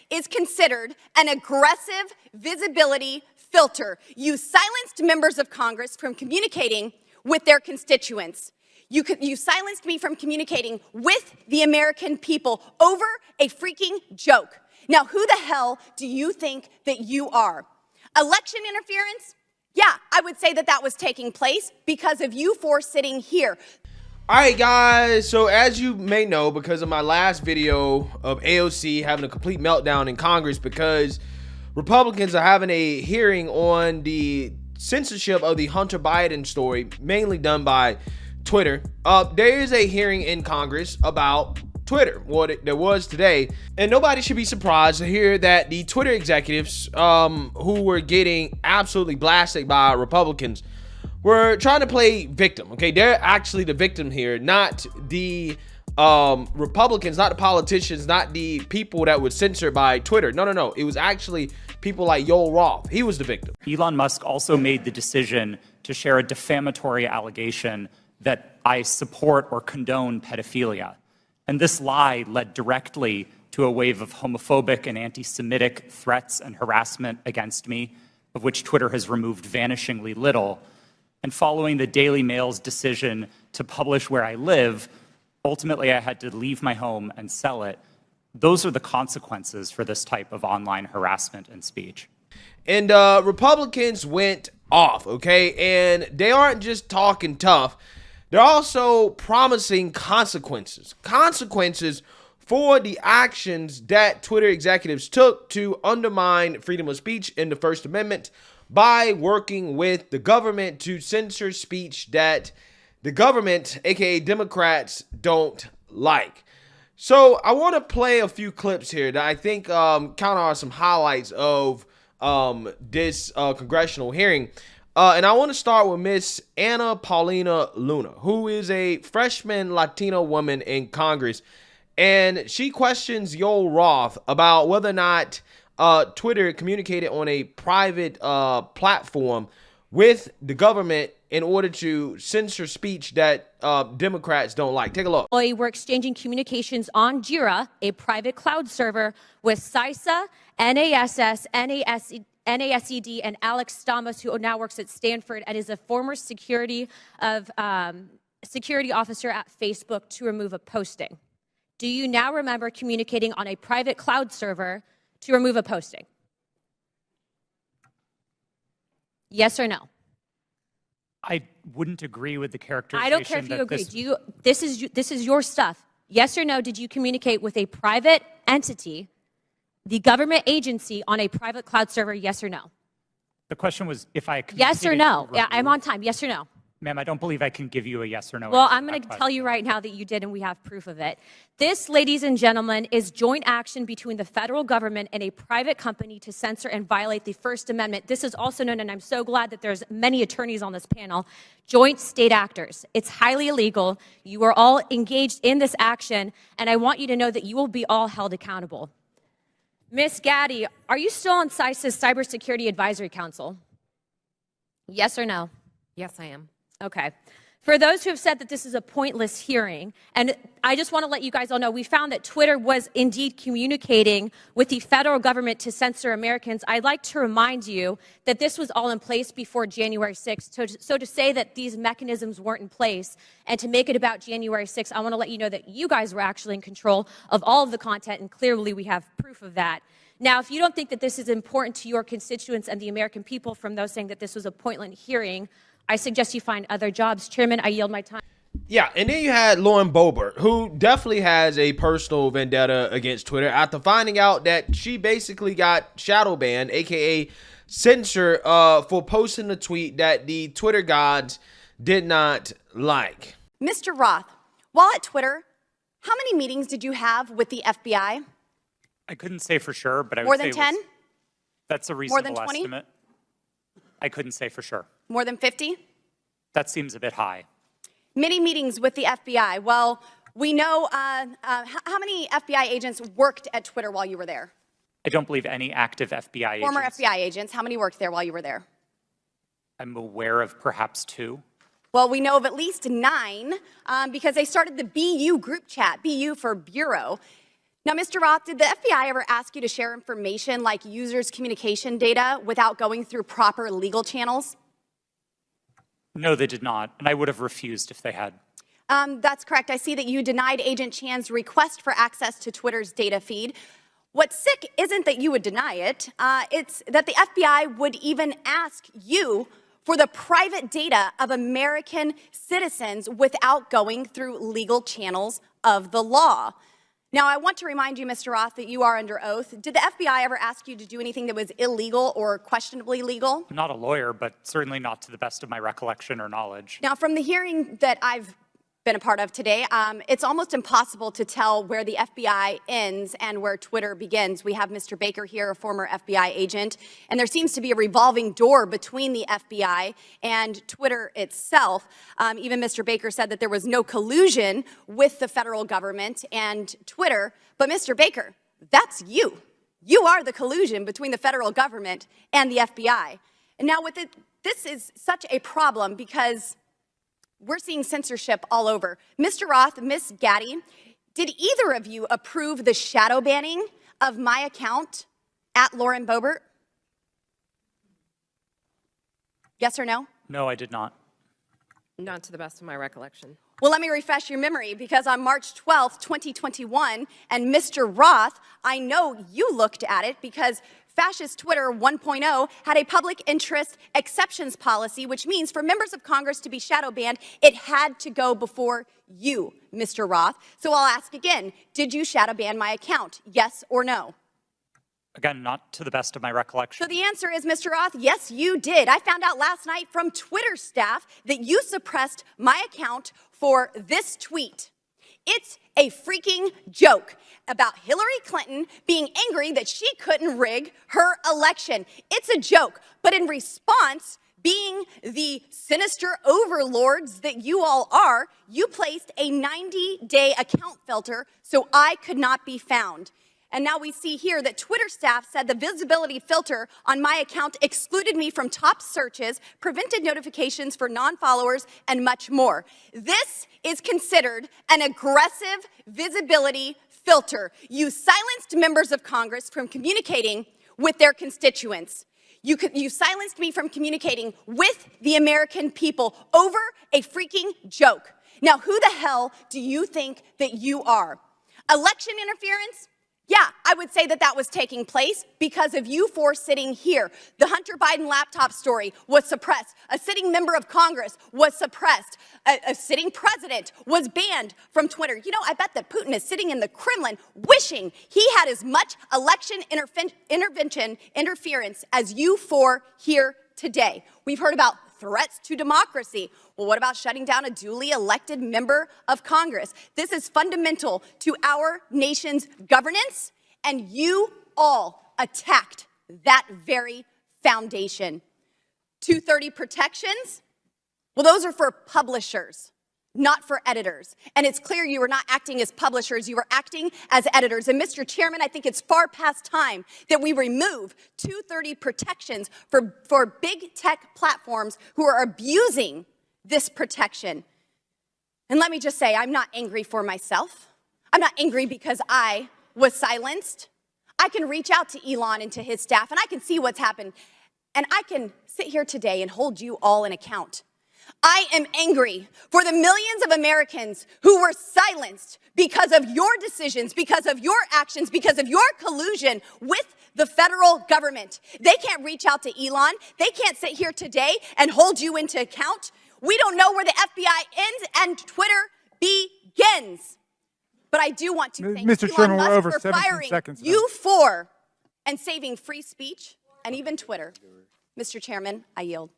is considered an aggressive visibility filter. You silenced members of Congress from communicating with their constituents. You silenced me from communicating with the American people over a freaking joke. Now, who the hell do you think that you are? Election interference? Yeah, I would say that was taking place because of you four sitting here. All right, guys, so as you may know, because of my last video of AOC having a complete meltdown in Congress because Republicans are having a hearing on the censorship of the Hunter Biden story, mainly done by Twitter. There is a hearing in Congress about Twitter. Well, there was today, and nobody should be surprised to hear that the Twitter executives who were getting absolutely blasted by Republicans were trying to play victim. Okay, they're actually the victim here, not the Republicans, not the politicians, not the people that were censored by Twitter. No. It was actually people like Yoel Roth. He was the victim. Elon Musk also made the decision to share a defamatory allegation that I support or condone pedophilia. And this lie led directly to a wave of homophobic and anti-Semitic threats and harassment against me, of which Twitter has removed vanishingly little. And following the Daily Mail's decision to publish where I live, ultimately I had to leave my home and sell it. Those are the consequences for this type of online harassment and speech. And Republicans went off, okay? And they aren't just talking tough. They're also promising consequences. Consequences for the actions that Twitter executives took to undermine freedom of speech in the First Amendment by working with the government to censor speech that the government, aka Democrats, don't like. So I want to play a few clips here that I think kind of are some highlights of this congressional hearing. And I want to start with Miss Ana Paulina Luna, who is a freshman Latino woman in Congress. And she questions Yoel Roth about whether or not Twitter communicated on a private platform with the government in order to censor speech that Democrats don't like. Take a look. We're exchanging communications on Jira, a private cloud server, with CISA, NASS, NASED, and Alex Stamos, who now works at Stanford and is a former security officer at Facebook, to remove a posting. Do you now remember communicating on a private cloud server to remove a posting? Yes or no? I wouldn't agree with the characterization. I don't care if you agree. This is your stuff. Yes or no, did you communicate with a private entity, the government agency, on a private cloud server? Yes or no? The question was if I yes or no. Yeah, I'm on time. Yes or no? Ma'am, I don't believe I can give you a yes or no. Well, I'm going to tell you right now that you did, and we have proof of it. This, ladies and gentlemen, is joint action between the federal government and a private company to censor and violate the First Amendment. This is also known, and I'm so glad that there's many attorneys on this panel, joint state actors. It's highly illegal. You are all engaged in this action, and I want you to know that you will be all held accountable. Ms. Gaddy, are you still on CISA's Cybersecurity Advisory Council? Yes or no? Yes, I am. Okay. For those who have said that this is a pointless hearing, and I just want to let you guys all know, we found that Twitter was indeed communicating with the federal government to censor Americans. I'd like to remind you that this was all in place before January 6th. So to say that these mechanisms weren't in place and to make it about January 6th, I want to let you know that you guys were actually in control of all of the content, and clearly we have proof of that. Now, if you don't think that this is important to your constituents and the American people from those saying that this was a pointless hearing, I suggest you find other jobs. Chairman, I yield my time. Yeah, and then you had Lauren Boebert, who definitely has a personal vendetta against Twitter after finding out that she basically got shadow banned, aka censored, for posting a tweet that the Twitter gods did not like. Mr. Roth, while at Twitter, how many meetings did you have with the FBI? I couldn't say for sure, but I would More say than 10? That's a More than reasonable 20? estimate. I couldn't say for sure. More than 50? That seems a bit high. Many meetings with the FBI. Well, we know how many FBI agents worked at Twitter while you were there? I don't believe any active FBI agents. Former FBI agents. How many worked there while you were there? I'm aware of perhaps 2. Well, we know of at least 9 because they started the BU group chat, BU for Bureau. Now, Mr. Roth, did the FBI ever ask you to share information like users' communication data without going through proper legal channels? No, they did not, and I would have refused if they had. That's correct. I see that you denied Agent Chan's request for access to Twitter's data feed. What's sick isn't that you would deny it, it's that the FBI would even ask you for the private data of American citizens without going through legal channels of the law. Now, I want to remind you, Mr. Roth, that you are under oath. Did the FBI ever ask you to do anything that was illegal or questionably legal? I'm not a lawyer, but certainly not to the best of my recollection or knowledge. Now, from the hearing that I've been a part of today, it's almost impossible to tell where the FBI ends and where Twitter begins. We have Mr. Baker here, a former FBI agent, and there seems to be a revolving door between the FBI and Twitter itself. Even Mr. Baker said that there was no collusion with the federal government and Twitter. But Mr. Baker, that's you. You are the collusion between the federal government and the FBI. And now with it, this is such a problem because we're seeing censorship all over. Mr. Roth, Ms. Gaddy, did either of you approve the shadow banning of my account at Lauren Boebert? Yes or no? No, I did not. Not to the best of my recollection. Well, let me refresh your memory, because on March 12th, 2021, and Mr. Roth, I know you looked at it because Fascist Twitter 1.0 had a public interest exceptions policy, which means for members of Congress to be shadow banned, it had to go before you, Mr. Roth. So I'll ask again, did you shadow ban my account, yes or no? Again, not to the best of my recollection. So the answer is, Mr. Roth, yes, you did. I found out last night from Twitter staff that you suppressed my account for this tweet. It's a freaking joke about Hillary Clinton being angry that she couldn't rig her election. It's a joke, but in response, being the sinister overlords that you all are, you placed a 90-day account filter so I could not be found. And now we see here that Twitter staff said the visibility filter on my account excluded me from top searches, prevented notifications for non-followers, and much more. This is considered an aggressive visibility filter. You silenced members of Congress from communicating with their constituents. You silenced me from communicating with the American people over a freaking joke. Now, who the hell do you think that you are? Election interference? Yeah, I would say that that was taking place because of you four sitting here. The Hunter Biden laptop story was suppressed. A sitting member of Congress was suppressed. A sitting president was banned from Twitter. You know, I bet that Putin is sitting in the Kremlin wishing he had as much election interference as you four here today. We've heard about threats to democracy. Well, what about shutting down a duly elected member of Congress? This is fundamental to our nation's governance, and you all attacked that very foundation. 230 protections? Well, those are for publishers, not for editors. And it's clear you were not acting as publishers, you were acting as editors. And Mr. Chairman, I think it's far past time that we remove 230 protections for big tech platforms who are abusing this protection. And let me just say, I'm not angry for myself. I'm not angry because I was silenced. I can reach out to Elon and to his staff, and I can see what's happened. And I can sit here today and hold you all in account. I am angry for the millions of Americans who were silenced because of your decisions, because of your actions, because of your collusion with the federal government. They can't reach out to Elon. They can't sit here today and hold you into account. We don't know where the FBI ends and Twitter begins. But I do want to thank Mr. Elon Chairman, Musk we're over for 17 firing seconds now. you four and saving free speech and even Twitter. Mr. Chairman, I yield.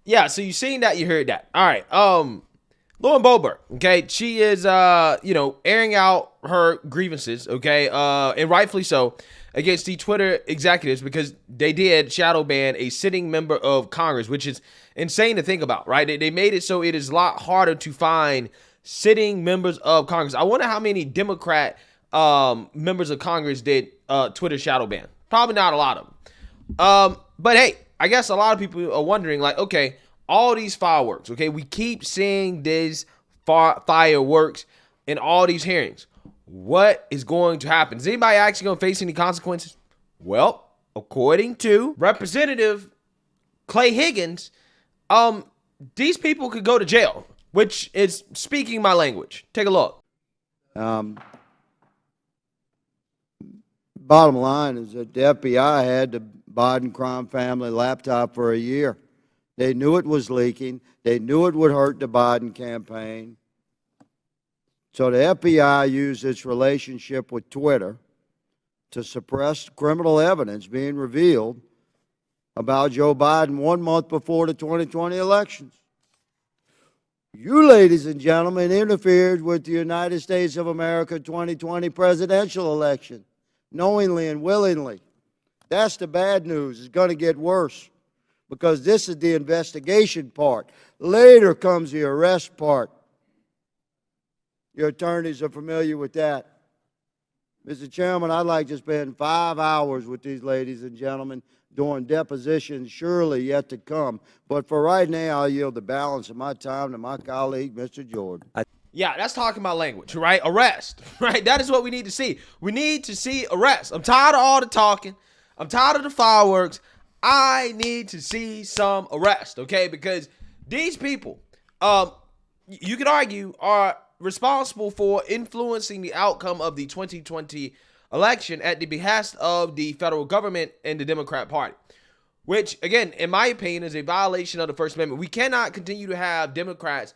Yeah, so you seen that, you heard that. All right. Lauren Boebert, okay, she is airing out her grievances, okay, and rightfully so, against the Twitter executives because they did shadow ban a sitting member of Congress, which is insane to think about, right? They made it so it is a lot harder to find sitting members of Congress. I wonder how many Democrat members of Congress did Twitter shadow ban. Probably not a lot of them. But hey, I guess a lot of people are wondering, like, okay, all these fireworks, okay, we keep seeing these fireworks in all these hearings. what is going to happen. Is anybody actually going to face any consequences? Well, according to Representative Clay Higgins, these people could go to jail, which is speaking my language. Take a look. Bottom line is that the FBI had the Biden crime family laptop for a year. They knew it was leaking. They knew it would hurt the Biden campaign. So the FBI used its relationship with Twitter to suppress criminal evidence being revealed about Joe Biden 1 month before the 2020 elections. You, ladies and gentlemen, interfered with the United States of America 2020 presidential election, knowingly and willingly. That's the bad news. It's going to get worse because this is the investigation part. Later comes the arrest part. Your attorneys are familiar with that. Mr. Chairman, I'd like to spend 5 hours with these ladies and gentlemen during depositions surely yet to come. But for right now, I'll yield the balance of my time to my colleague, Mr. Jordan. Yeah, that's talking my language, right? Arrest, right? That is what we need to see. We need to see arrest. I'm tired of all the talking. I'm tired of the fireworks. I need to see some arrest, okay? Because these people, you could argue, are responsible for influencing the outcome of the 2020 election at the behest of the federal government and the Democrat Party, which, again, in my opinion, is a violation of the First Amendment. We cannot continue to have Democrats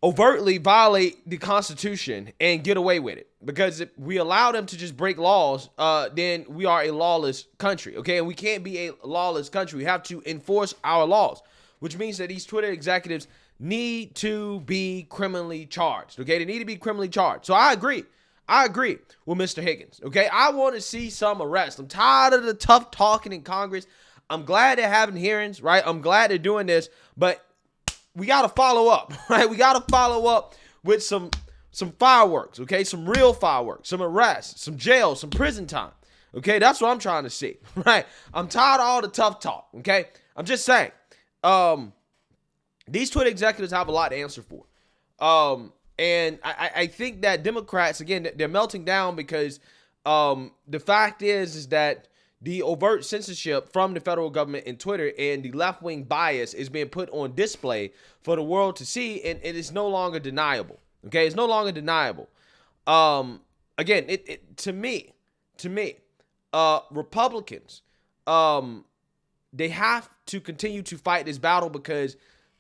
overtly violate the Constitution and get away with it, because if we allow them to just break laws, then we are a lawless country, okay? And we can't be a lawless country. We have to enforce our laws, which means that these Twitter executives need to be criminally charged, okay? They need to be criminally charged. So I agree with Mr. Higgins, okay? I want to see some arrest. I'm tired of the tough talking in Congress. I'm glad they're having hearings, right? I'm glad they're doing this, but we got to follow up, right? We got to follow up with some fireworks, okay? Some real fireworks, some arrests, some jail, some prison time, okay? That's what I'm trying to see, right? I'm tired of all the tough talk, okay? I'm just saying, these Twitter executives have a lot to answer for. And I think that Democrats, again, they're melting down because the fact is that the overt censorship from the federal government and Twitter and the left-wing bias is being put on display for the world to see, and it is no longer deniable. Okay, it's no longer deniable. Again, to me, Republicans, they have to continue to fight this battle because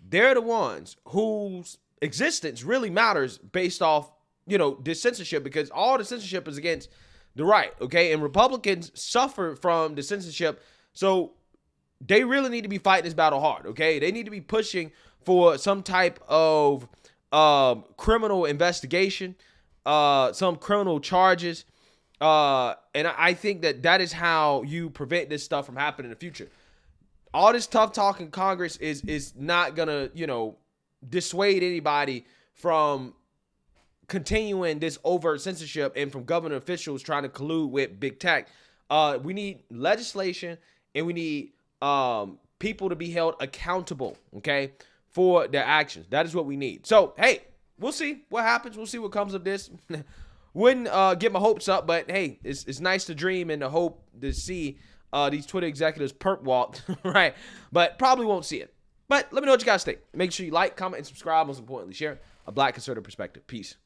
they're the ones whose existence really matters based off, this censorship, because all the censorship is against the right, okay? And Republicans suffer from the censorship, so they really need to be fighting this battle hard, okay? They need to be pushing for some type of criminal investigation, some criminal charges, and I think that is how you prevent this stuff from happening in the future. All this tough talk in Congress is not gonna, dissuade anybody from continuing this overt censorship and from government officials trying to collude with big tech. We need legislation, and we need people to be held accountable, okay, for their actions. That is what we need. So, hey, we'll see what happens. We'll see what comes of this. Wouldn't get my hopes up, but hey, it's nice to dream and to hope to see these Twitter executives perp walked, right? But probably won't see it. But let me know what you guys think. Make sure you like, comment, and subscribe. Most importantly, share a Black conservative perspective. Peace.